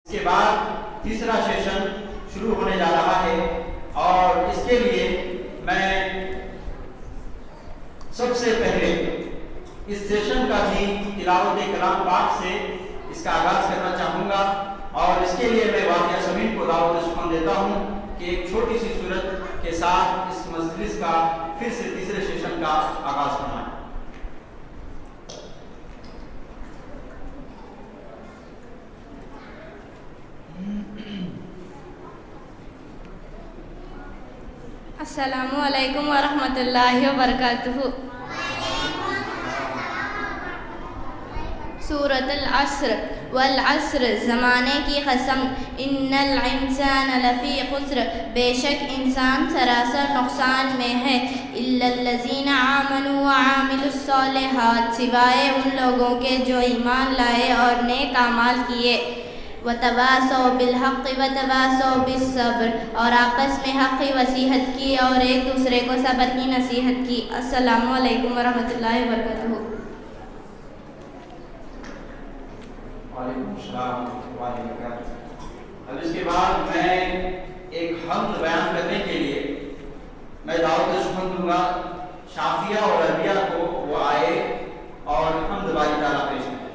اس کے بعد تیسرا سیشن شروع ہونے جا رہا ہے اور اس کے لیے میں سب سے پہلے اس سیشن کا بھی تلاوت کلام پاک سے اس کا آغاز کرنا چاہوں گا اور اس کے لیے میں واقعہ سمین کو دعوت سخن دیتا ہوں کہ ایک چھوٹی سی صورت کے ساتھ اس مجلس کا پھر سے تیسرے سیشن کا آغاز فرمائیں۔ السلام علیکم ورحمۃ اللہ وبرکاتہ۔ سورۃ العصر والعصر زمانے کی قسم، ان الانسان لفی خسر بے شک انسان سراسر نقصان میں ہے، الا الذین آمنوا وعملوا الصالحات سوائے ان لوگوں کے جو ایمان لائے اور نیک اعمال کیے، وتواصوا بالحق وتواصوا بالصبر اور آپس میں حق کی وصیحت کی اور ایک دوسرے کو صبر کی نصیحت کی۔ السلام علیکم ورحمۃ اللہ وبرکاتہ۔ وعلیکم السلام ورحمۃ اللہ وبرکاتہ۔ اب اس کے بعد میں ایک حمد بیان کرنے کے لیے میں دعوت سخن دوں گا شافیہ اور عربیہ کو، وہ آئے اور حمد باری تعالیٰ پیش کریں۔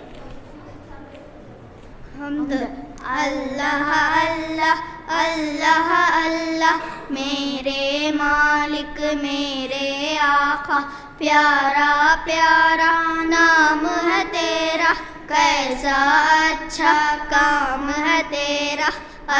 حمد اللہ اللہ اللہ اللہ، میرے مالک میرے آقا، پیارا پیارا نام ہے تیرا، کیسا اچھا کام ہے تیرا،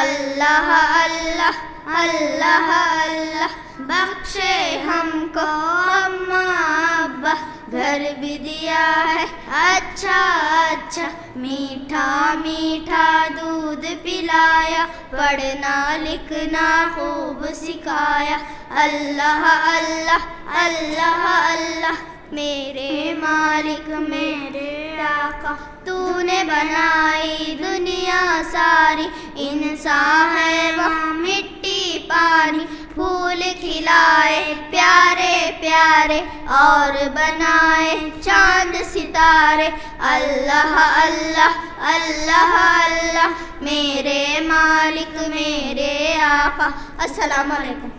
اللہ اللہ اللہ اللہ، بخشے ہم کو اماں ابا، گھر بھی دیا ہے اچھا اچھا، میٹھا میٹھا دودھ پلایا، پڑھنا لکھنا خوب سکھایا، اللہ اللہ اللہ اللہ، میرے مالک میرے آقا، تو نے بنائی دنیا ساری، انسان ہے وہ مٹی پانی، پھول کھلائے پیارے پیارے اور بنائے چاند ستارے، اللہ اللہ اللہ اللہ، میرے مالک میرے آقا۔ السلام علیکم۔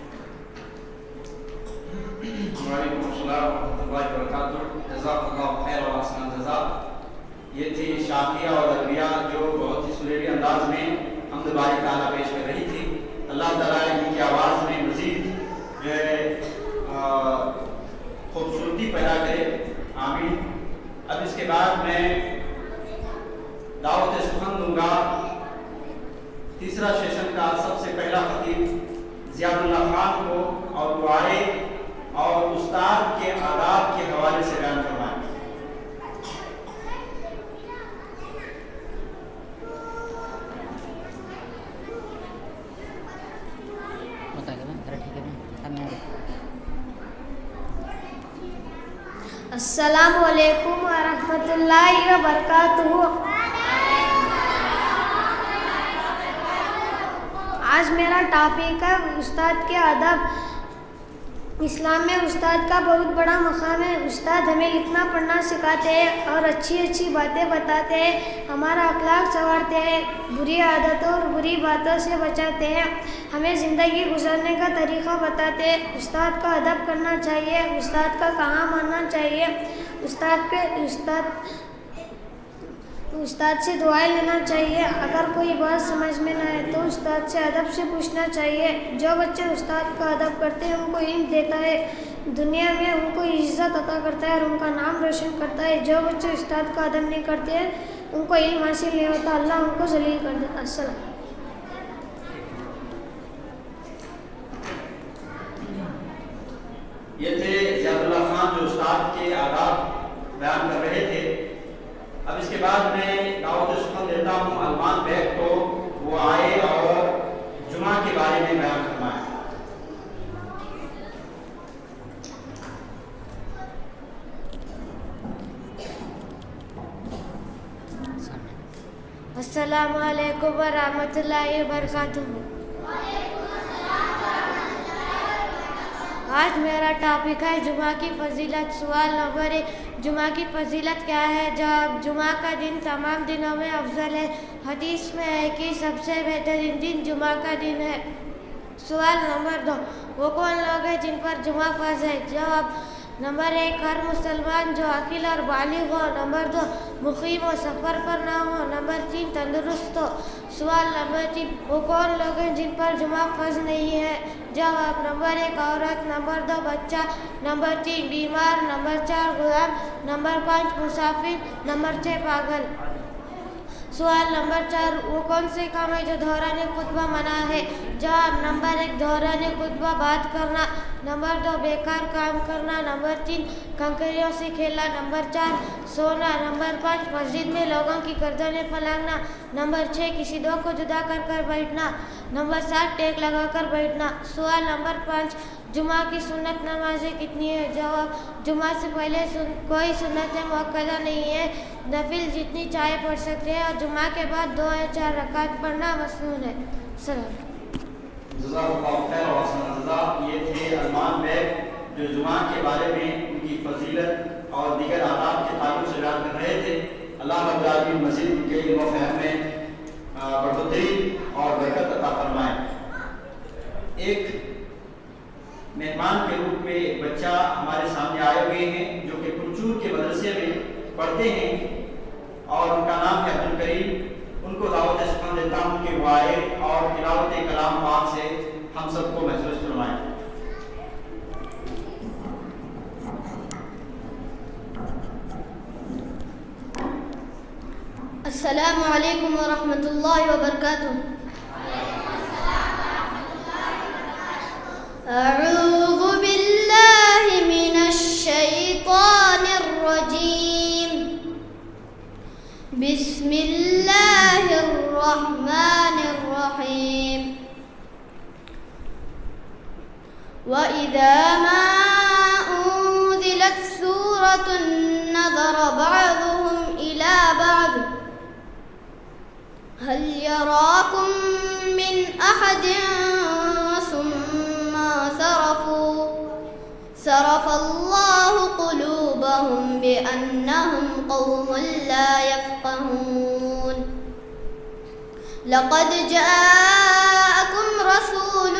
وعلیکم السلام ورحمۃ اللہ وبرکاتہ۔ جزاک اللہ خیر و احسن الجزاء۔ یہ تھی شافیہ اور عربیہ جو بہت ہی سریلی انداز میں حمد باری تعالیٰ پیش کر رہی تھی۔ اللہ تعالیٰ ان کی آواز میں مزید جو ہے خوبصورتی پیدا کرے، آمین۔ اب اس کے بعد میں دعوت سخن دوں گا تیسرا سیشن کا سب سے پہلا خطیب زیاد اللہ خان کو، اور وہ آئے اور استاد کے آداب کے حوالے سے بیان فرمائیں۔ السلام علیکم ورحمۃ اللہ وبرکاتہ۔ آج میرا ٹاپک ہے استاد کے آداب۔ اسلام میں استاد کا بہت بڑا مقام ہے۔ استاد ہمیں لکھنا پڑھنا سکھاتے ہیں اور اچھی اچھی باتیں بتاتے ہیں، ہمارا اخلاق سنوارتے ہیں، بری عادتوں اور بری باتوں سے بچاتے ہیں، ہمیں زندگی گزارنے کا طریقہ بتاتے ہیں۔ استاد کا ادب کرنا چاہیے، استاد کا کہاں ماننا چاہیے، استاد سے دعائیں لینا چاہیے، اگر کوئی بات سمجھ میں نہ آئے تو استاد سے ادب سے پوچھنا چاہیے۔ جو بچے استاد کا ادب کرتے ہیں ان کو علم دیتا ہے، دنیا میں ان کو عزت عطا کرتا ہے اور ان کا نام روشن کرتا ہے۔ جو بچے استاد کا ادب نہیں کرتے ہیں ان کو علم حاصل نہیں ہوتا، اللہ ان کو ذلیل کر دیتا۔ السلام۔ یہ تھے زیاد اللہ خان جو استاد کے آداب بیان کر رہے تھے۔ اب اس کے بعد میں دعوت سخن دیتا ہوں علمان بیگ کو، وہ آئے اور جمعہ کے بارے میں بیان فرمائیں۔ السلام علیکم ورحمۃ اللہ وبرکاتہ۔ آج میرا ٹاپک ہے جمعہ کی فضیلت۔ سوال نمبر 1، جمعہ کی فضیلت کیا ہے؟ جواب، جمعہ کا دن تمام دنوں میں افضل ہے۔ حدیث میں ہے کہ سب سے بہترین دن جمعہ کا دن ہے۔ سوال نمبر 2، وہ کون لوگ ہیں جن پر جمعہ فرض ہے؟ جواب، نمبر 1، ہر مسلمان جو عاقل اور بالغ ہو۔ نمبر 2، مقیم و سفر پر نہ ہو۔ نمبر 3، تندرست ہو۔ سوال نمبر 3، وہ کون لوگ ہیں جن پر جمعہ فرض نہیں ہے؟ جواب، نمبر 1، عورت۔ نمبر 2، بچہ۔ نمبر 3، بیمار۔ نمبر 4، غلام۔ نمبر 5، مسافر۔ نمبر 6، پاگل۔ سوال نمبر 4، وہ کون سے کام ہے جو دوران خطبہ منع ہے؟ جواب، نمبر 1، دوران خطبہ بات کرنا۔ نمبر 2، بیکار کام کرنا۔ نمبر 3، کنکریوں سے کھیلنا۔ نمبر 4، سونا۔ نمبر 5، مسجد میں لوگوں کی گردنیں پھلانگنا۔ نمبر 6، کسی دو کو جدا کر کر بیٹھنا۔ نمبر 7، ٹیک لگا کر بیٹھنا۔ سوال نمبر 5، جمعہ کی سنت نمازیں کتنی ہے؟ جواب، جمعہ سے پہلے کوئی سنت مؤکدہ نہیں ہے، نفل جتنی چاہے پڑھ سکتے ہیں، اور جمعہ کے بعد 2 یا 4 رکعت پڑھنا مسنون ہے۔ سلام۔ جزاک اللہ خیر و احسن جزا۔ یہ تھے علمان بیگ جو جمعہ کے بارے میں ان کی فضیلت اور دیگر آداب کے تعلق سے بیان کر رہے تھے۔ اللہ رب العالمین مزید ان کے علم و فہم میں بڑھوتری اور برکت عطا فرمائے۔ ایک مہمان کے روپ میں ایک بچہ ہمارے سامنے آئے ہوئے ہیں جو کہ پنچور کے مدرسے میں پڑھتے ہیں اور ان کا نام ہے عبدالکریم۔ ان کو دعوت سخن دیتا ہوں کہ وہ آئے اور تلاوت کلام پاک سے ہم سب کو محسوس فرمائیں۔ السلام علیکم ورحمۃ اللہ وبرکاتہ۔ اعوذ باللہ من الشیطان الرجیم، بسم اللہ الرحمن الرحیم۔ وَإِذَا مَا أُنزِلَتْ سُورَةٌ نَظَرَ بَعْضُهُمْ إِلَى بَعْضٍ هل يراكم من أحد ثم صرف الله قلوبهم بأنهم قوم لا يفقهون لقد جاءكم رسول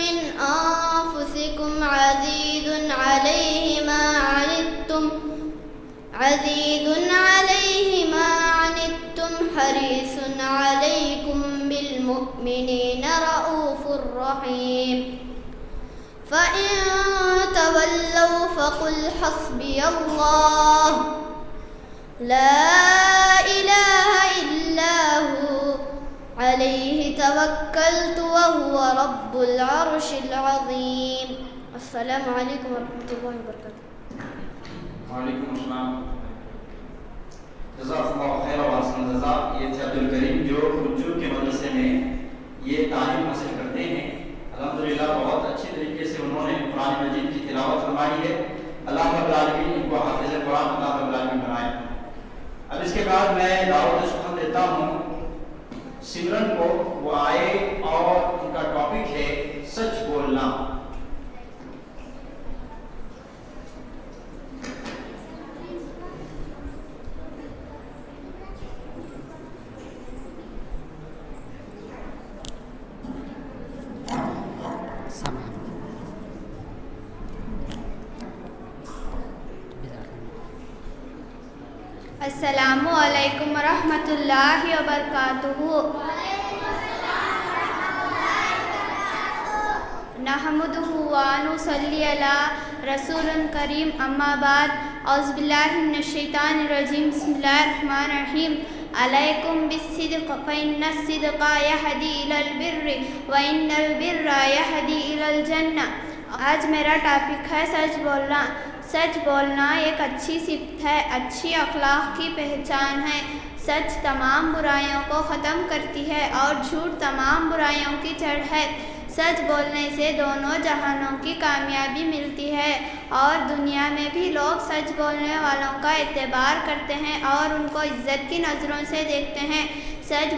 من أنفسكم عزيز عليه ما عنتم حريص عليكم بالمؤمنين رؤوف رحيم فإن تولوا فقل حسبي الله لا إله إلا هو عليه توكلت وهو رب العرش العظيم۔ السلام علیکم ورحمۃ اللہ وبرکاتہ۔ وعلیکم السلام۔ جزاک اللہ خیر و احسن جزا۔ یہ تھے عبدالکریم جو پنچور کے مدرسے میں یہ تعلیم حاصل کرتے ہیں۔ الحمدللہ بہت اچھے طریقے سے انہوں نے قرآن مجید کی تلاوت فرمائی ہے۔ اللہ رب العالمین ان کو حافظ قرآن اللہ رب العالمین بنائے۔ اب اس کے بعد میں دعوت سخن دیتا ہوں سمرن کو، وہ آئے اور ان کا ٹاپک ہے سچ بولنا۔ السلام علیکم ورحمۃ اللہ وبرکاتہ۔ نحمدہ ونصلی علی رسول کریم، اما بعد، اعوذ باللہ من الشیطان الرجیم، بسم اللہ الرحمن الرحیم۔ علیکم بالصدق فإن الصدق یہدی الی البر وإن البر یہدی الی الجنہ۔ آج میرا ٹاپک ہے سچ بولنا۔ سچ بولنا ایک اچھی صفت ہے، اچھی اخلاق کی پہچان ہے۔ سچ تمام برائیوں کو ختم کرتی ہے اور جھوٹ تمام برائیوں کی جڑ ہے۔ سچ بولنے سے دونوں جہانوں کی کامیابی ملتی ہے اور دنیا میں بھی لوگ سچ بولنے والوں کا اعتبار کرتے ہیں اور ان کو عزت کی نظروں سے دیکھتے ہیں۔ سچ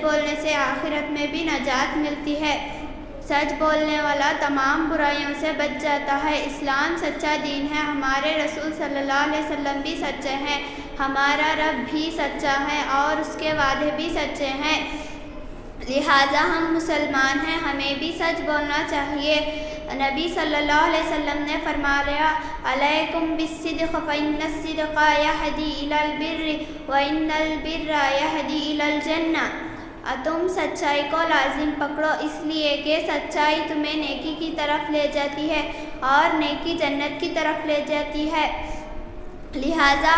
بولنے سے آخرت میں بھی نجات ملتی ہے۔ سچ بولنے والا تمام برائیوں سے بچ جاتا ہے۔ اسلام سچا دین ہے، ہمارے رسول صلی اللہ علیہ وسلم بھی سچے ہیں، ہمارا رب بھی سچا ہے اور اس کے وعدے بھی سچے ہیں، لہٰذا ہم مسلمان ہیں، ہمیں بھی سچ بولنا چاہیے۔ نبی صلی اللہ علیہ وسلم نے فرمایا علیکم بالصدق فإن الصدق یہدی الی البر وإن البر یہدی الی الجنہ۔ تم سچائی کو لازم پکڑو، اس لیے کہ سچائی تمہیں نیکی کی طرف لے جاتی ہے اور نیکی جنت کی طرف لے جاتی ہے، لہٰذا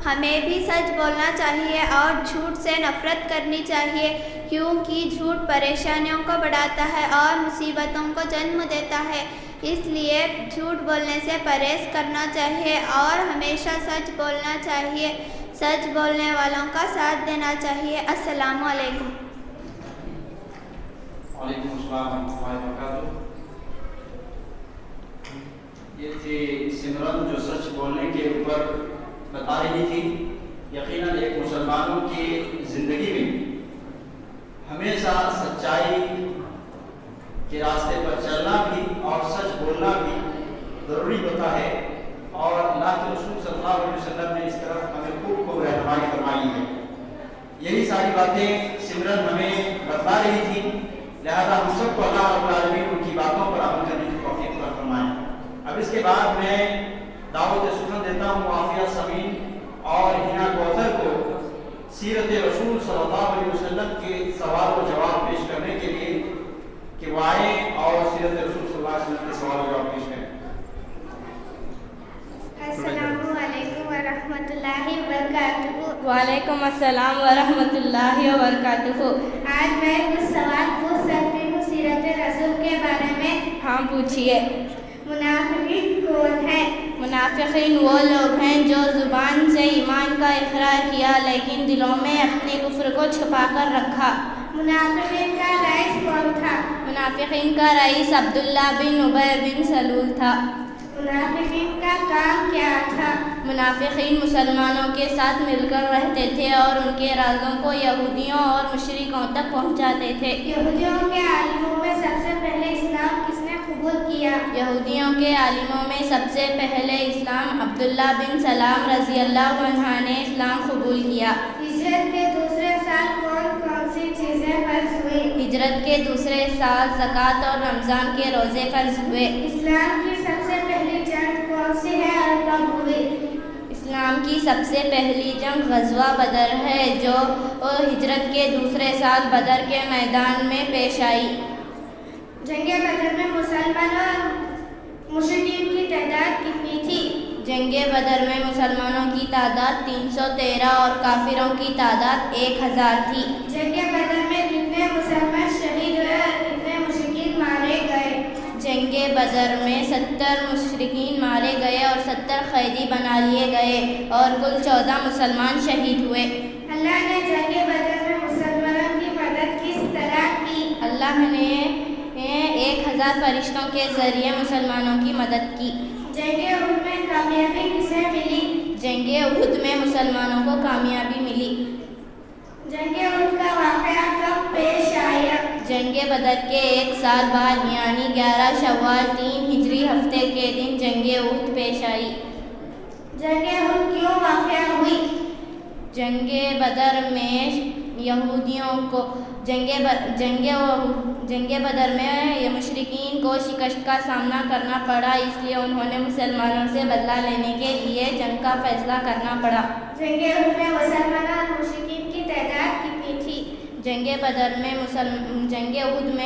ہمیں بھی سچ بولنا چاہیے اور جھوٹ سے نفرت کرنی چاہیے، کیونکہ جھوٹ پریشانیوں کو بڑھاتا ہے اور مصیبتوں کو جنم دیتا ہے، اس لیے جھوٹ بولنے سے پرہیز کرنا چاہیے اور ہمیشہ سچ بولنا چاہیے، سچ بولنے والوں کا ساتھ دینا چاہیے۔ السلام علیکم۔ وعلیکم السلام ورحمۃ اللہ وبرکاتہ۔ یہ تھی سمرن جو سچ بولنے کے اوپر بتا رہی تھی۔ یقیناً ایک مسلمانوں کی زندگی میں ہمیشہ سچائی کے راستے پر چلنا بھی اور سچ بولنا بھی ضروری ہوتا ہے، اور اللہ کے رسول صلی اللہ علیہ وسلم نے اس طرف ہمیں خوب رہنمائی فرمائی ہے۔ یہی ساری باتیں سمرن ہمیں بتلا رہی تھی، لہذا ہم سب کو اللہ رب العالمین ان کی باتوں پر عمل کرنے کی توفیق عطا فرمائے۔ اب اس کے بعد میں دعوت سخن دیتا ہوں عافیہ سمین اور ہنا کوثر کو سیرت رسول صلی اللہ علیہ وسلم کے سوال و جواب پیش کرنے کے لیے کہ وہ آئیں اور سیرت رسول صلی اللہ علیہ وسلم کے سوال و جواب پیش کریں۔ السلام علیکم ورحمۃ اللہ وبرکاتہ۔ وعلیکم السلام ورحمۃ اللہ وبرکاتہ۔ آج میں کچھ سوال پوچھ سکتی ہوں سیرت رسول کے بارے میں؟ ہاں پوچھیے۔ منافقین کون ہیں؟ منافقین وہ لوگ ہیں جو زبان سے ایمان کا اقرار کیا لیکن دلوں میں اپنے کفر کو چھپا کر رکھا۔ منافقین کا رئیس کون تھا؟ منافقین کا رئیس عبداللہ بن ابی بن سلول تھا۔ منافقین کا کام کیا تھا؟ منافقین مسلمانوں کے ساتھ مل کر رہتے تھے اور ان کے رازوں کو یہودیوں اور مشرکوں تک پہنچاتے تھے۔ یہودیوں کے عالموں میں سب سے پہلے اسلام کس نے قبول کیا؟ یہودیوں کے عالموں میں سب سے پہلے اسلام عبداللہ بن سلام رضی اللہ عنہ نے اسلام قبول کیا۔ ہجرت کے دوسرے سال کون سی چیزیں فرض ہوئی؟ ہجرت کے دوسرے سال زکوٰۃ اور رمضان کے روزے فرض ہوئے۔ اسلام کی سب سے پہلی جنگ کون سی ہے اور کب ہوئی؟ اسلام کی سب سے پہلی جنگ غزوہ بدر ہے جو ہجرت کے دوسرے سال بدر کے میدان میں پیش آئی۔ جنگ بدر میں مسلمان اور مشرکین کی تعداد کتنی تھی؟ جنگ بدر میں مسلمانوں کی تعداد 313 اور کافروں کی تعداد 1000 تھی۔ جنگ بدر میں کتنے مسلمان شہید ہوئے اور کتنے مشرکین مارے گئے؟ جنگ بدر میں 70 مشرکین مارے گئے اور 70 قیدی بنا لیے گئے اور کل 14 مسلمان شہید ہوئے۔ اللہ نے جنگ بدر میں مسلمانوں کی مدد کس طرح کی؟ اللہ نے 1000 فرشتوں کے ذریعے مسلمانوں کی مدد کی۔ جنگ احد میں کامیابی کسے ملی؟ جنگ احد میں مسلمانوں کو کامیابی ملی۔ جنگ احد کا واقعہ کب پیش آیا؟ جنگ بدر کے 1 سال بعد یعنی 11 شوال 3 ہجری ہفتے کے دن جنگ احد پیش آئی۔ جنگ احد کیوں واقع ہوئی؟ جنگ بدر میں یہودیوں کو جنگ بدر میں مشرکین کو شکست کا سامنا کرنا پڑا، اس لیے انہوں نے مسلمانوں سے بدلہ لینے کے لیے جنگ کا فیصلہ کرنا پڑا۔ جنگ احد میں مسلمانوں اور مشرکین کی تعداد کتنی تھی؟ جنگ احد میں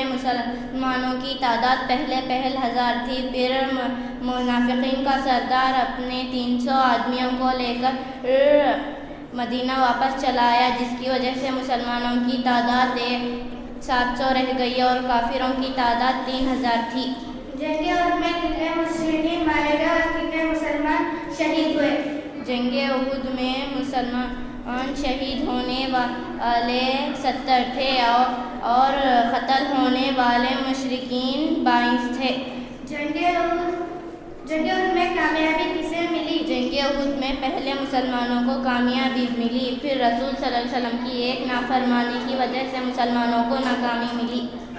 مسلمانوں کی تعداد پہلے 1000 تھی، پھر منافقین کا سردار اپنے 300 آدمیوں کو لے کر مدینہ واپس چلا آیا، جس کی وجہ سے مسلمانوں کی تعداد 700 رہ گئی اور کافروں کی تعداد 3000 تھی۔ جنگ احد میں کتنے مشرکین مارے گئے اور کتنے مسلمان شہید ہوئے؟ جنگ احد میں مسلمان شہید ہونے والے 70 تھے اور قتل ہونے والے مشرکین 22 تھے۔ جنگ احد میں کامیابی کسے ملی؟ جنگ احد میں پہلے مسلمانوں کو کامیابی ملی، پھر رسول صلی اللہ علیہ وسلم کی ایک نافرمانی کی وجہ سے مسلمانوں کو ناکامی ملی۔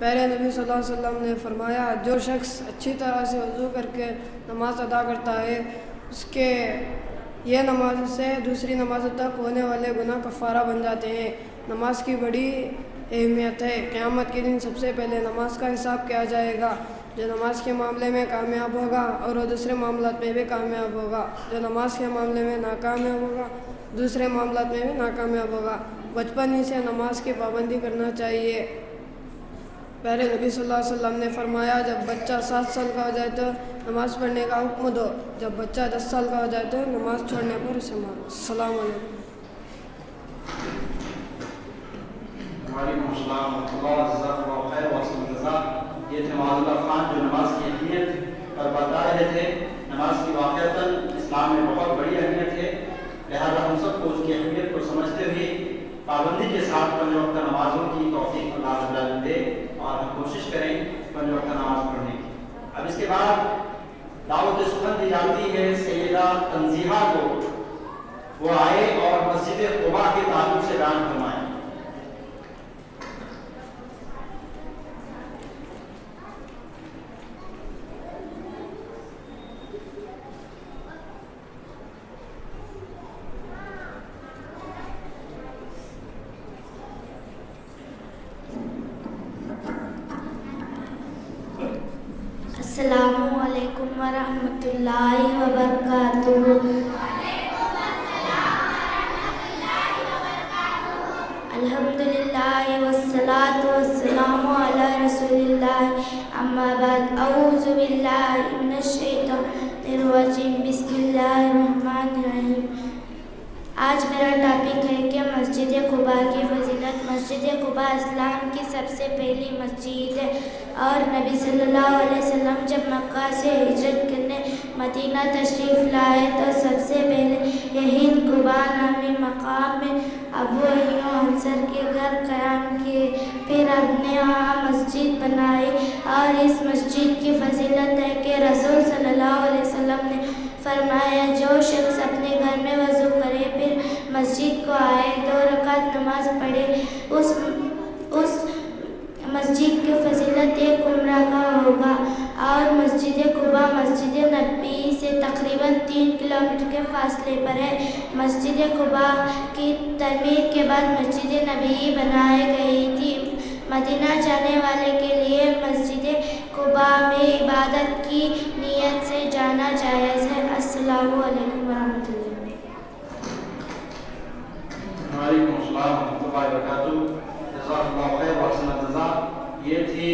پیارے نبی صلی اللہ علیہ وسلم نے فرمایا جو شخص اچھی طرح سے وضو کر کے نماز ادا کرتا ہے اس کے یہ نماز سے دوسری نماز تک ہونے والے گناہ کفارہ بن جاتے ہیں۔ نماز کی بڑی اہمیت ہے۔ قیامت کے دن سب سے پہلے نماز کا حساب کیا جائے گا۔ جو نماز کے معاملے میں کامیاب ہوگا اور وہ دوسرے معاملات میں بھی کامیاب ہوگا، جو نماز کے معاملے میں ناکامیاب ہوگا دوسرے معاملات میں بھی ناکامیاب ہوگا۔ بچپن ہی سے نماز کی پابندی کرنا چاہیے۔ پیارے نبی صلی اللہ علیہ وسلم نے فرمایا جب بچہ 7 سال کا ہو جائے تو نماز پڑھنے کا حکم دو، جب بچہ 10 سال کا ہو جائے تو نماز چھوڑنے پر اسے مارو۔ السلام علیکم۔ وعلیکم السلام ورحمۃ اللہ، جزاک اللہ خیر واحسن الجزاء۔ یہ تھے معاذ اللہ خان جو نماز کی اہمیت پر بتا رہے تھے۔ نماز کی واقعتاً اسلام میں بہت بڑی اہمیت ہے، لہذا ہم سب کو اس کی اہمیت کو سمجھتے ہوئے پابندی کے ساتھ 5 وقت نمازوں کی توفیق اللہ رب العالمین دے اور ہم کوشش کریں 5 وقت نماز پڑھنے کی۔ اب اس کے بعد دعوت سخن دی جاتی ہے سیدہ تنزیحہ کو، وہ آئے اور مسجد قباء کے تعلق سے بیان فرمائیں۔ السلام علیکم ورحمۃ اللہ وبرکاتہ۔ الحمدللہ والصلاة والسلام علی رسول اللہ، اما بعد، اعوذ باللہ من الشیطان الرجیم، بسم اللہ الرحمن الرحیم۔ آج میرا ٹاپک ہے کہ مسجد قباء کی فضیلت۔ مسجد قباء اسلام کی سب سے پہلی مسجد ہے اور نبی صلی اللہ علیہ وسلم جب مکہ سے ہجرت کرنے مدینہ تشریف لائے تو سب سے پہلے یہی قباء نامی مقام میں ابو ایوب انصاری کے گھر قیام کیے، پھر آپ نے وہاں مسجد بنائی۔ اور اس مسجد کی فضیلت ہے کہ رسول صلی اللہ علیہ وسلم نے فرمایا جو شخص اپنے گھر میں وضو کرے پھر مسجد کو آئے 2 رکعت نماز پڑھے، اس مسجد کی فضیلت 1 عمرہ کا ہوگا۔ اور مسجد قباء مسجد نبی سے تقریباً 3 کلومیٹر کے فاصلے پر ہے۔ مسجد قباء کی تعمیر کے بعد مسجد نبی بنائی گئی تھی۔ مدینہ جانے والے کے لیے مسجد قباء میں عبادت کی نیت سے جانا جائز ہے۔ السلام علیکم ورحمۃ اللہ۔ وعلیکم السلام ورحمۃ اللہ وبرکاتہ، جزاک اللہ خیر واحسن الجزاء۔ یہ تھی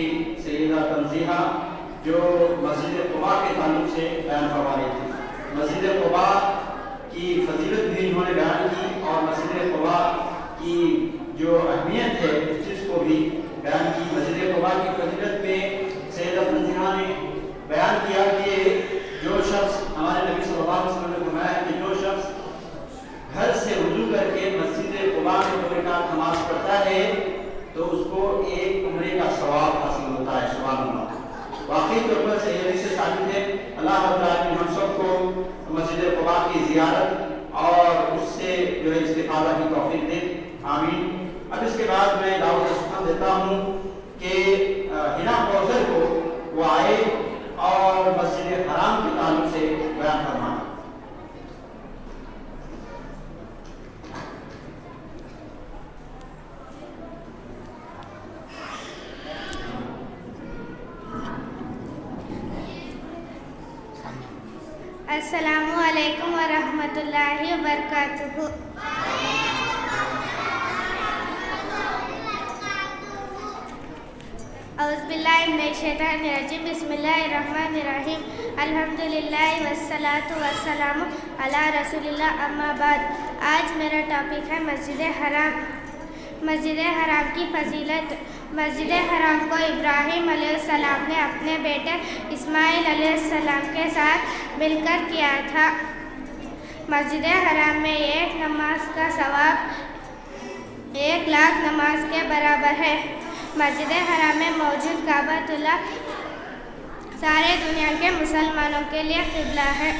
سیدہ تنزیحہ جو مسجد قباء کے تعلق سے بیان فرما رہی تھی۔ مسجد قباء کی فضیلت بھی انہوں نے بیان کی اور مسجد قباء کی جو اہمیت ہے اس چیز کو بھی بیان کی۔ مسجد قباء کی فضیلت میں سیدہ تنزیحہ نے بیان کیا کہ جو شخص، ہمارے نبی صلی اللہ علیہ وسلم نے فرمایا کہ جو شخص گھر سے وضو کر کے مسجد قباء میں 2 رکعت نماز پڑھتا ہے تو اس کو 1 عمرے کا ثواب حاصل ہوتا ہے۔ سبحان اللہ، واقعی طور پر سے یہ حدیث ثابت ہے۔ اللہ رب العالمین ہم سب کو مسجد قباء کی زیارت اور اس سے جو ہے استفادہ کی توفیق دے، آمین۔ اب اس کے بعد میں دعوت سخن دیتا ہوں کہ ہنا کوثر کو وہ آئے اور مسجد حرام کے تعلق سے بیان فرمائیں۔ السلام علیکم ورحمۃ اللہ وبرکاتہ۔ اعوذ باللہ من الشیطان الرجیم، بسم اللہ الرحمن الرحیم، الحمدللہ والصلاة والسلام علی رسول اللہ، اما بعد۔ آج میرا ٹاپک ہے مسجد حرام۔ مسجد حرام کی فضیلت۔ مسجد حرام کو ابراہیم علیہ السلام نے اپنے بیٹے اسماعیل علیہ السلام کے ساتھ مل کر کیا تھا۔ مسجد حرام میں 1 نماز کا ثواب 1,00,000 نماز کے برابر ہے۔ مسجد حرام میں موجود کعبۃ اللہ سارے دنیا کے مسلمانوں کے لیے قبلہ ہے۔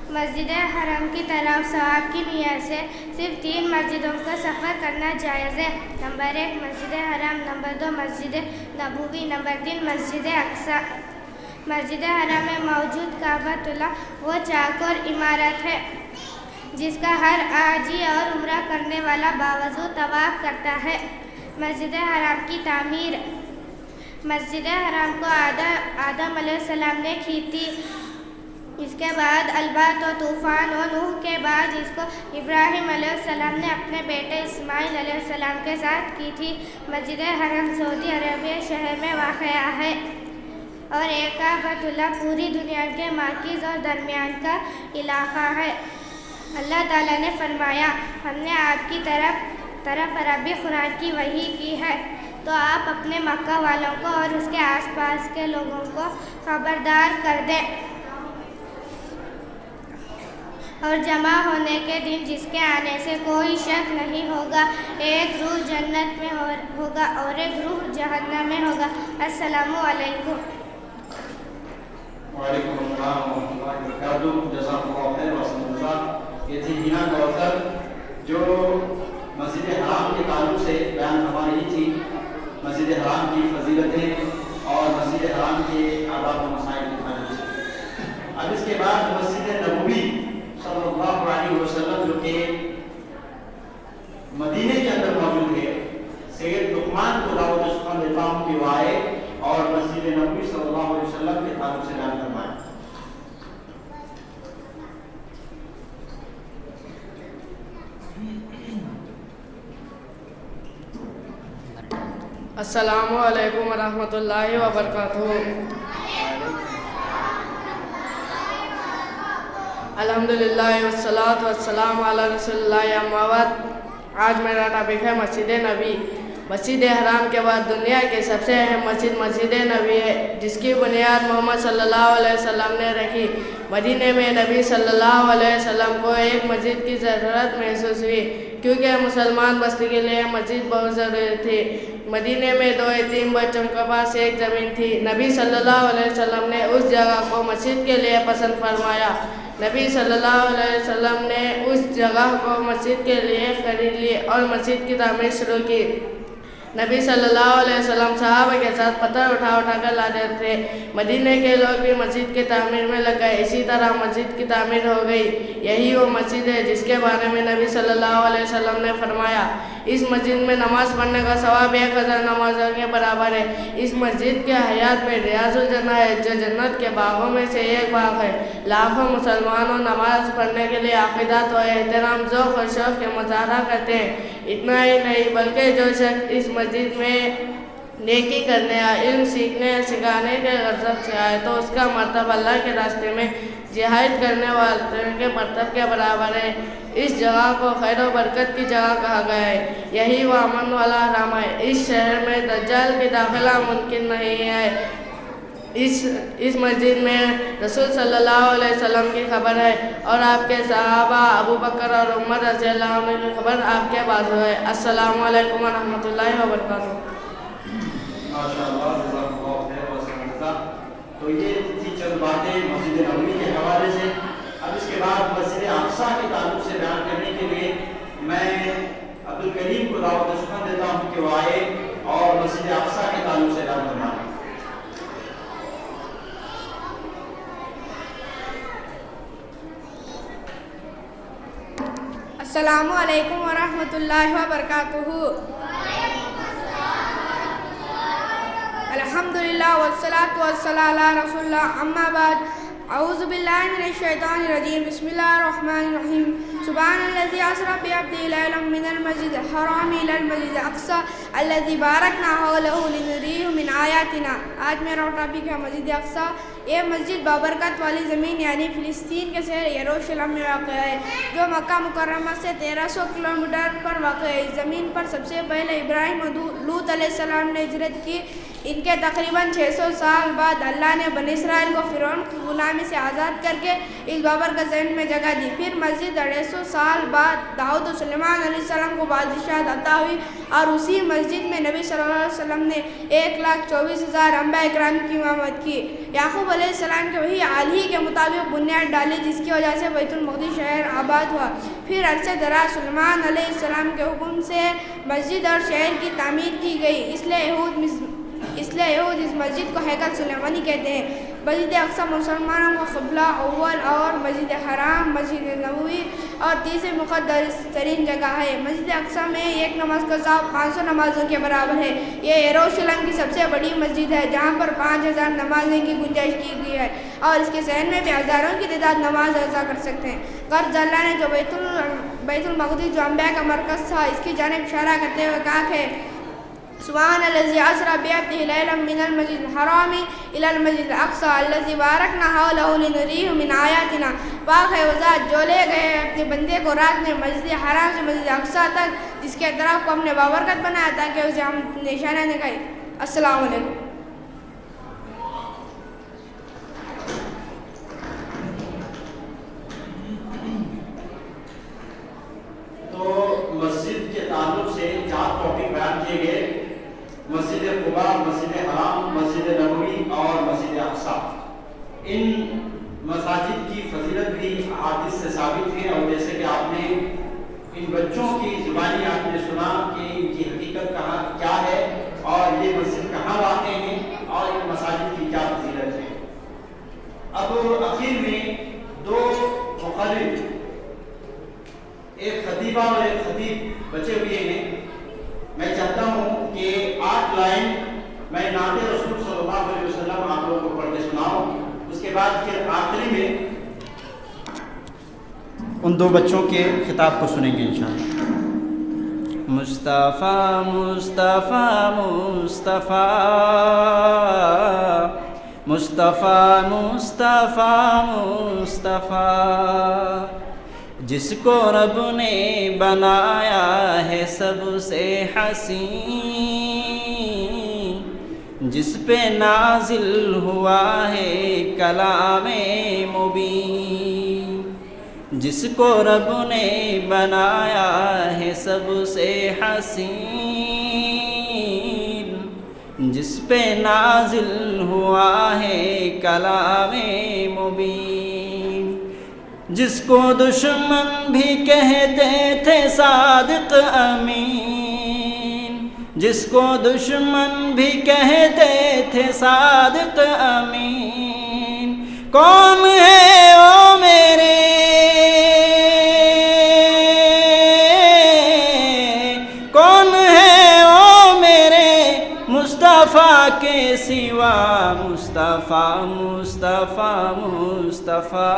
مسجد حرم کی طرف ثواب کی نیت سے صرف 3 مسجدوں کا سفر کرنا جائز ہے۔ نمبر 1 مسجد حرم، نمبر 2 مسجد نبوی، نمبر 3 مسجد اقصی۔ مسجد حرم میں موجود کعبۃ اللہ وہ چاکور عمارت ہے جس کا ہر حاجی اور عمرہ کرنے والا باوضو طواف کرتا ہے۔ مسجد حرم کی تعمیر۔ مسجد حرم کو آدم علیہ السلام نے کی تھی، اس کے بعد البرد و طوفان و نوح کے بعد اس کو ابراہیم علیہ السلام نے اپنے بیٹے اسماعیل علیہ السلام کے ساتھ کی تھی۔ مسجد حرم سعودی عربیہ شہر میں واقع ہے اور ایک کعبۃ اللہ پوری دنیا کے مرکز اور درمیان کا علاقہ ہے۔ اللہ تعالیٰ نے فرمایا، ہم نے آپ کی طرف عربی قرآن کی وحی کی ہے تو آپ اپنے مکہ والوں کو اور اس کے آس پاس کے لوگوں کو خبردار کر دیں، اور جمع ہونے کے دن جس کے آنے سے کوئی شک نہیں ہوگا، ایک گروہ جنت میں ہوگا اور ایک گروہ جہنم میں ہوگا۔ السلام علیکم۔ وعلیکم السلام ورحمۃ اللہ وبرکاتہ۔ جزاک اللہ خیر و یہ تھی ہینا کوثر جو مسجد حرام کے تعلق سے بیان فرما رہی تھی، مسجد حرام کی فضیلتیں اور مسجد حرام کے آداب و مسائل کے تعلق سے۔ اب اس کے بعد مسجد نبوی صلی اللہ علیہ وسلم جو کہ مدینے کے اندر موجود ہے، سید لقمان کو دعوت و سخن دیتا ہوں کہ وہ آئے اور مسجد نبوی صلی اللہ علیہ وسلم کے تعلق سے بیان فرمائے۔ السلام علیکم ورحمۃ اللہ وبرکاتہ۔ الحمدللہ والصلاۃ والسلام علی رسول اللہ، اما بعد۔ آج میرا ٹاپک ہے مسجد نبی۔ مسجد حرام کے بعد دنیا کی سب سے اہم مسجد مسجد نبی ہے، جس کی بنیاد محمد صلی اللہ علیہ وسلم نے رکھی۔ مدینے میں نبی صلی اللہ علیہ وسلم کو ایک مسجد کی ضرورت محسوس ہوئی، کیونکہ مسلمان بستی کے لیے مسجد بہت ضروری تھی۔ مدینے میں 2 یتیم بچوں کے پاس ایک زمین تھی۔ نبی صلی اللہ علیہ وسلم نے اس جگہ کو مسجد کے لیے پسند فرمایا۔ نبی صلی اللہ علیہ وسلم نے اس جگہ کو مسجد کے لیے خرید لی اور مسجد کی تعمیر شروع کی۔ نبی صلی اللہ علیہ وسلم صحابہ کے ساتھ پتھر اٹھا کر لاتے تھے۔ مدینے کے لوگ بھی مسجد کی تعمیر میں لگ گئے، اسی طرح مسجد کی تعمیر ہو گئی۔ یہی وہ مسجد ہے جس کے بارے میں نبی صلی اللہ علیہ وسلم نے فرمایا، اس مسجد میں نماز پڑھنے کا ثواب 1000 نمازوں کے برابر ہے۔ اس مسجد کے حیات میں ریاض الجنہ ہے، جو جنت کے باغوں میں سے ایک باغ ہے۔ لاکھوں مسلمانوں نماز پڑھنے کے لیے عقیدت و احترام، ذوق و شوق کے مظاہرہ کرتے ہیں۔ اتنا ہی نہیں بلکہ جو شخص اس مسجد میں نیکی کرنے یا علم سیکھنے یا سکھانے کے غرض سے آئے تو اس کا مرتبہ اللہ کے راستے میں جہاد کرنے والے کے مرتبہ کے برابر ہے۔ اس جگہ کو خیر و برکت کی جگہ کہا گیا ہے، یہی وہ امن والا حرم ہے۔ اس شہر میں دجال کی داخلہ ممکن نہیں ہے۔ اس مسجد میں رسول صلی اللہ علیہ وسلم کی خبر ہے اور آپ کے صحابہ ابو بکر اور عمر رضی اللہ عنہ کی خبر آپ کے بعد ہے۔ السلام علیکم ورحمۃ اللہ وبرکاتہ۔ ماشاءاللہ، جزاک اللہ خیر و سلامتا۔ تو یہ تھی چند باتیں مسجد نبوی کے حوالے سے۔ اب اس کے بعد مسجد اقصی کے تعلق سے بیان کرنے کے لیے میں عبدالکریم کو دعوت و سخن دیتا ہوں کہ وہ آئے اور مسجد اقصی کے تعلق سے بیان فرمائے۔ السلام علیکم ورحمۃ اللہ وبرکاتہ۔ الحمدللہ والصلاۃ والسلام علی رسول اللہ، اما بعد۔ اعوذ باللہ من الشیطان الرجیم، بسم اللہ الرحمن الرحیم۔ سبحان الذی اسری بعبدہ لیلا من المسجد الحرام الی المسجد الاقصی الذی بارکنا حولہ لنریہ من آیاتنا۔ آج میرا ٹاپک ہے مسجد اقصی۔ یہ مسجد بابرکت والی زمین یعنی فلسطین کے شہر یروشلم میں واقع ہے، جو مکہ مکرمہ سے 1300 کلومیٹر پر واقع ہے۔ اس زمین پر سب سے پہلے ابراہیم اور لوط علیہ السلام نے ہجرت کی۔ ان کے تقریباً 600 سال بعد اللہ نے بنی اسرائیل کو فرعون کی غلامی سے آزاد کر کے اس بابر کا ذہن میں جگہ دی۔ پھر مزید 250 سال بعد داؤد و سلیمان علیہ السلام کو بادشاہت عطا ہوئی اور اسی مسجد میں نبی صلی اللہ علیہ وسلم نے 1,24,000 انبیاء اکرام کی امامت کی۔ یعقوب علیہ السلام کے وحی الہی کے مطابق بنیاد ڈالی جس کی وجہ سے بیت المقدس شہر آباد ہوا۔ پھر عرصے دراز سلیمان علیہ السلام کے حکم سے مسجد اور شہر کی تعمیر کی گئی، اس لیے یہود اس مسجد کو ہیکل سلیمانی کہتے ہیں۔ مسجد اقصی مسلمانوں کو قبلہ اول اور مسجد حرام، مسجد نبوی اور تیسری مقدس ترین جگہ ہے۔ مسجد اقصی میں ایک نماز کا ثواب 500 نمازوں کے برابر ہے۔ یہ یروشلم کی سب سے بڑی مسجد ہے جہاں پر 5000 نمازیں کی گنجائش کی گئی ہے اور اس کے صحن میں بھی ہزاروں کی تعداد نماز ادا کر سکتے ہیں۔ غرض اللہ نے جو بیت المقدس جو انبیاء کا مرکز تھا اس کی جانب اشارہ کرتے ہوئے کہا کہ سبحان الذی اسری بعبدہ لیلا من المسجد الحرام الی المسجد الاقصی الذی بارکنا حولہ لنریہ من آیاتنا۔ پاک ہے وہ ذات جو لے گئے اپنے بندے کو رات میں مسجد حرام سے مسجد اقصی تک جس کے اطراف کو ہم نے بابرکت بنایا تاکہ اسے ہم نشانہ دکھائیں۔ السلام علیکم۔ تو مسجد کے تعلق سے 4 ٹاپک بیان کیے گئے: مسجد قبا، مسجد حرام، مسجد نبوی اور مسجد اقصی۔ ان مساجد کی فضیلت بھی احادیث سے ثابت ہے، اور جیسے کہ آپ نے ان بچوں کی زبانی آپ نے سنا کہ ان کی حقیقت کہاں کیا ہے اور یہ مسجد کہاں واقع ہیں اور ان مساجد کی کیا فضیلت ہے۔ اب اخیر میں 2 مخرج، ایک خطیبہ اور ایک خطیب بچے ہوئے ہیں۔ میں چاہتا ہوں کہ 8 لائن میں نعت رسول صلی اللہ علیہ وسلم آپ لوگوں کو پڑھ کے سناؤں، اس کے بعد پھر آخری میں ان 2 بچوں کے خطاب کو سنیں گے انشاءاللہ۔ مصطفیٰ مصطفیٰ مصطفیٰ مصطفیٰ مصطفیٰ مصطفیٰ، جس کو رب نے بنایا ہے سب سے حسین، جس پہ نازل ہوا ہے کلام مبین، جس کو رب نے بنایا ہے سب سے حسین، جس پہ نازل ہوا ہے کلام مبین، جس کو دشمن بھی کہتے تھے صادق امین، جس کو دشمن بھی کہتے تھے صادق امین، کون ہے وہ میرے کون ہے وہ میرے مصطفیٰ کے سوا، مصطفیٰ مصطفیٰ مصطفیٰ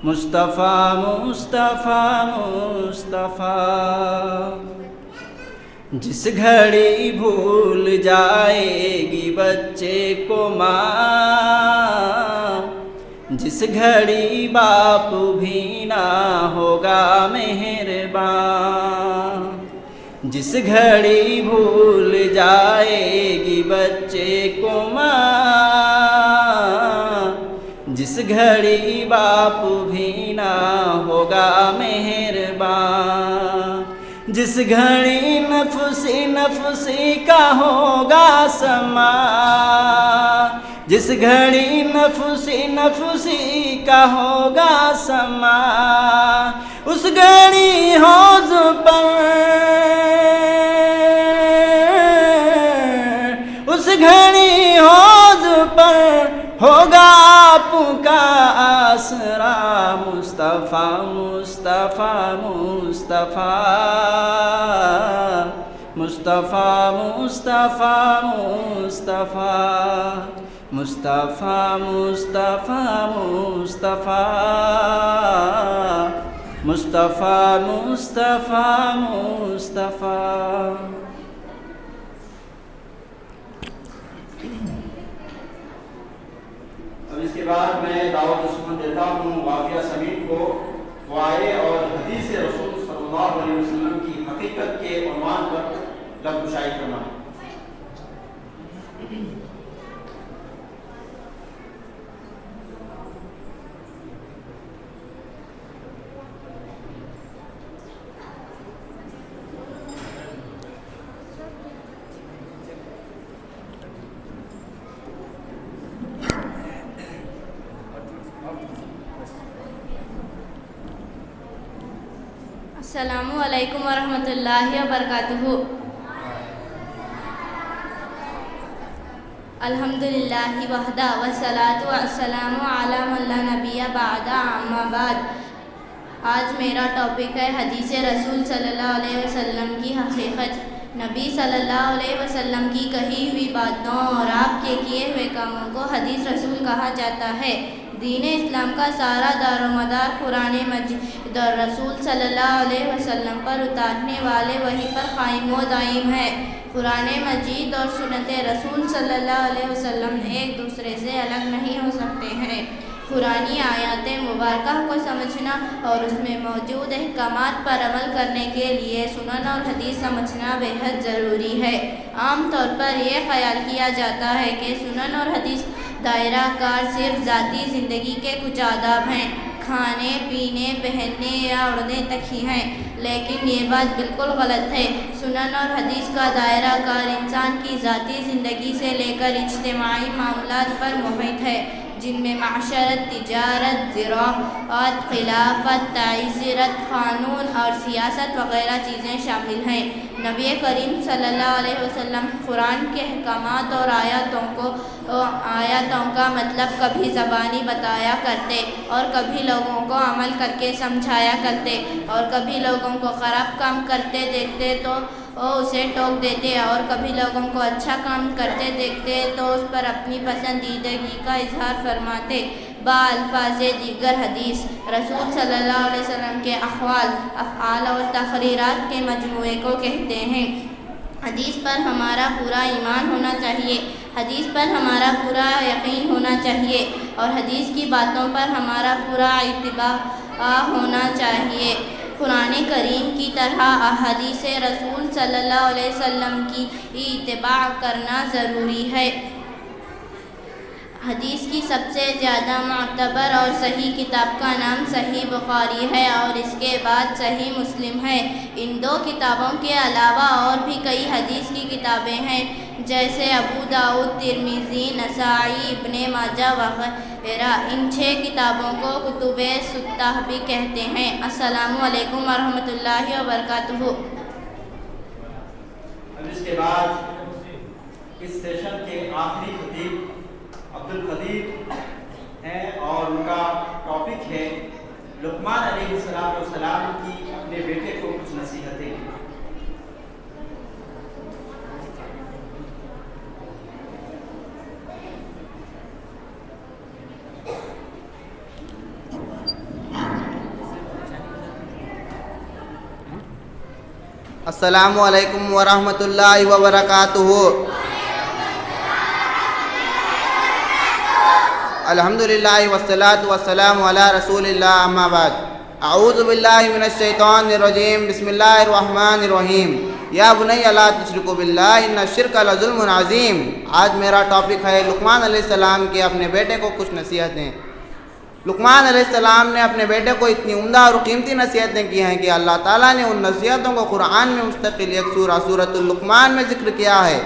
مصطفیٰ مصطفیٰ مصطفیٰ، جس گھڑی بھول جائے گی بچے کو ماں، جس گھڑی باپ بھی نہ ہوگا مہربان، جس گھڑی بھول جائے گی بچے کو ماں، جس گھڑی باپ بھی نہ ہوگا مہربان، جس گھڑی نفسی نفسی کا ہوگا سما، جس گھڑی نفسی نفسی کا ہوگا سما، اس گھڑی حوض پر اس گھڑی حوض پر ہوگا آپ کا آسرا، مصطفیٰ مصطفیٰ مصطفیٰ مصطفیٰ مصطفیٰ مصطفیٰ مصطفیٰ مصطفیٰ مصطفیٰ مصطفیٰ مصطفیٰ مصطفیٰ۔ اب اس کے بعد میں دعوت سخن دیتا ہوں واقعہ سمین کو، وہ آئے اور حدیث رسول صلی اللہ علیہ وسلم کی حقیقت کے عنوان پر لب گشائی فرمائے۔ السلام علیکم ورحمۃ اللہ وبرکاتہ۔ الحمدللہ وحدہ والصلاۃ والسلام علی من لا نبی بعد، اما بعد۔ آج میرا ٹاپک ہے حدیث رسول صلی اللہ علیہ وسلم کی حقیقت۔ نبی صلی اللہ علیہ وسلم کی کہی ہوئی باتوں اور آپ کے کیے ہوئے کاموں کو حدیث رسول کہا جاتا ہے۔ دین اسلام کا سارا دار و مدار قرآن مجید اور رسول صلی اللہ علیہ وسلم پر اتارنے والے وحی پر قائم و دائم ہے۔ قرآن مجید اور سنت رسول صلی اللہ علیہ وسلم ایک دوسرے سے الگ نہیں ہو سکتے ہیں۔ قرآنی آیات مبارکہ کو سمجھنا اور اس میں موجود احکامات پر عمل کرنے کے لیے سنن اور حدیث سمجھنا بے حد ضروری ہے۔ عام طور پر یہ خیال کیا جاتا ہے کہ سنن اور حدیث دائرہ کار صرف ذاتی زندگی کے کچھ آداب ہیں، کھانے پینے پہننے یا اڑنے تک ہی ہیں، لیکن یہ بات بالکل غلط ہے۔ سنن اور حدیث کا دائرہ کار انسان کی ذاتی زندگی سے لے کر اجتماعی معاملات پر محیط ہے، جن میں معاشرت، تجارت، زراعت، خلافت، تعزیرت، قانون اور سیاست وغیرہ چیزیں شامل ہیں۔ نبی کریم صلی اللہ علیہ وسلم قرآن کے احکامات اور آیاتوں کا مطلب کبھی زبانی بتایا کرتے اور کبھی لوگوں کو عمل کر کے سمجھایا کرتے، اور کبھی لوگوں کو خراب کام کرتے دیکھتے تو اسے ٹوک دیتے، اور کبھی لوگوں کو اچھا کام کرتے دیکھتے تو اس پر اپنی پسندیدگی کا اظہار فرماتے۔ بالفاظ دیگر حدیث رسول صلی اللہ علیہ وسلم کے اقوال، افعال اور تقریرات کے مجموعے کو کہتے ہیں۔ حدیث پر ہمارا پورا ایمان ہونا چاہیے، حدیث پر ہمارا پورا یقین ہونا چاہیے، اور حدیث کی باتوں پر ہمارا پورا اتباع ہونا چاہیے۔ قرآن کریم کی طرح احادیث رسول صلی اللہ علیہ وسلم کی اتباع کرنا ضروری ہے۔ حدیث کی سب سے زیادہ معتبر اور صحیح کتاب کا نام صحیح بخاری ہے، اور اس کے بعد صحیح مسلم ہے۔ ان دو کتابوں کے علاوہ اور بھی کئی حدیث کی کتابیں ہیں، جیسے ابو داؤد، ترمذی، نسائی، ابن ماجہ وغیرہ۔ ان 6 کتابوں کو کتب ستہ بھی کہتے ہیں۔ السلام علیکم ورحمۃ اللہ وبرکاتہ۔ اب اس کے بعد اس سیشن کے آخری خطیب عبدالقدیر ہیں، اور ان کا ٹاپک ہے لقمان علیہ السلام کی اپنے بیٹے کو کچھ نصیحتیں۔ السلام علیکم ورحمۃ اللہ وبرکاتہ۔ الحمدللہ والصلاۃ والسلام علی رسول اللہ، اما بعد۔ اعوذ باللہ من الشیطان الرجیم، بسم اللہ الرحمن الرحیم۔ یا بنی لا تشرکوا باللہ ان الشرک لظلم عظیم۔ آج میرا ٹاپک ہے لقمان علیہ السلام کے اپنے بیٹے کو کچھ نصیحتیں۔ لقمان علیہ السلام نے اپنے بیٹے کو اتنی عمدہ اور قیمتی نصیحتیں کی ہیں کہ اللہ تعالیٰ نے ان نصیحتوں کو قرآن میں مستقل ایک سورۃ اللقمان میں ذکر کیا ہے۔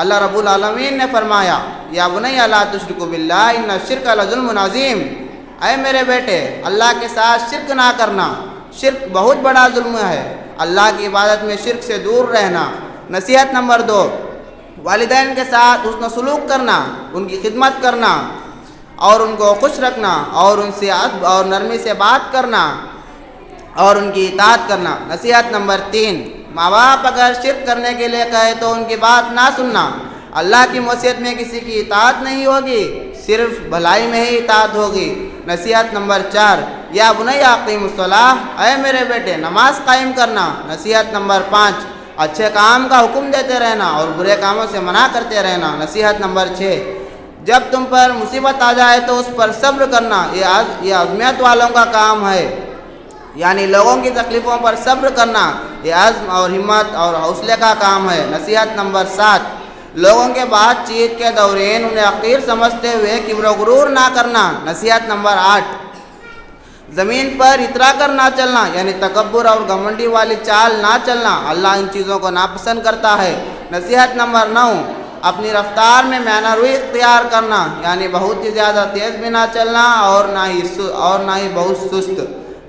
اللہ رب العالمین نے فرمایا، یا بنی لا تشرکوا باللہ ان الشرک لظلم عظیم۔ اے میرے بیٹے، اللہ کے ساتھ شرک نہ کرنا، شرک بہت بڑا ظلم ہے۔ اللہ کی عبادت میں شرک سے دور رہنا۔ نصیحت نمبر 2، والدین کے ساتھ حسن سلوک کرنا، ان کی خدمت کرنا اور ان کو خوش رکھنا، اور ان سے ادب اور نرمی سے بات کرنا اور ان کی اطاعت کرنا۔ نصیحت نمبر 3، ماں باپ اگر شرک کرنے کے لیے کہے تو ان کی بات نہ سننا۔ اللہ کی معصیت میں کسی کی اطاعت نہیں ہوگی، صرف بھلائی میں ہی اطاعت ہوگی۔ نصیحت نمبر 4، یا بنی اقیم الصلاۃ، اے میرے بیٹے نماز قائم کرنا۔ نصیحت نمبر 5، اچھے کام کا حکم دیتے رہنا اور برے کاموں سے منع کرتے رہنا۔ نصیحت نمبر 6، جب تم پر مصیبت آ جائے تو اس پر صبر کرنا، یہ عزمیت والوں کا کام ہے، یعنی لوگوں کی تکلیفوں پر صبر کرنا یہ عزم اور ہمت اور حوصلے کا کام ہے۔ نصیحت نمبر 7، لوگوں کے بات چیت کے دورین انہیں حقیر سمجھتے ہوئے کبر و غرور نہ کرنا۔ نصیحت نمبر 8، زمین پر اترا کر نہ چلنا، یعنی تکبر اور گھمنڈی والی چال نہ چلنا، اللہ ان چیزوں کو ناپسند کرتا ہے۔ نصیحت نمبر 9، اپنی رفتار میں میانہ روی اختیار کرنا، یعنی بہت ہی زیادہ تیز بھی نہ چلنا اور نہ ہی بہت سست۔